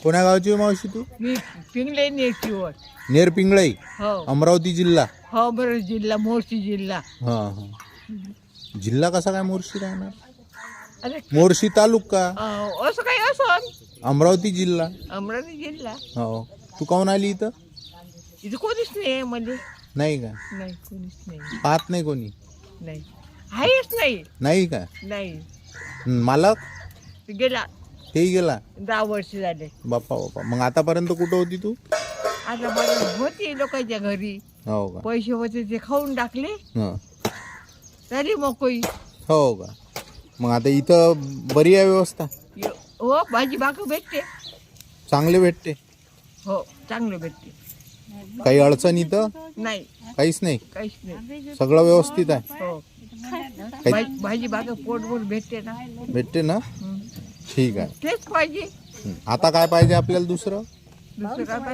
कोण्या गावची आहे मावशी तू? मी पिंगले नेटीवर. नेर पिंगळई, हो अमरावती जिल्हा. हो बरं, जिल्हा मोर्शी जिल्हा. हा हा. जिल्हा कसा काय मोर्शी राहणार? अरे मोर्शी तालुका, असं काही असं अमरावती जिल्हा. अमरावती जिल्हा. हो. तू काहून आली इथं? इथं कोणीच नाही म्हणजे. नाही का? नाही कोणीच नाही. पाहत नाही कोणी? नाही आहेच नाही. नाही का? नाही मालक गेला, तेही गेला. 10 वर्ष झाले. बाप्पा बाप्पा. मग आतापर्यंत कुठं होती तू? आता मला होती लोकांच्या घरी, हो का? पैसे होते ते खाऊन टाकले, हं. झाली मोकळी. हो का? मग आता इथं बरी आहे व्यवस्था? हो भाजी भाकर भेटते. चांगले भेटते? हो चांगलं भेटते. काही अडचण इथं? नाही काहीच नाही? काहीच नाही. सगळं व्यवस्थित आहे? हो काही भाजी भाकर पोटभर भेटते ना. भेटते ना? ठीक आहे. तेच पाहिजे. आता काय पाहिजे आपल्याला दुसरं? दुसरं काय पाहिजे.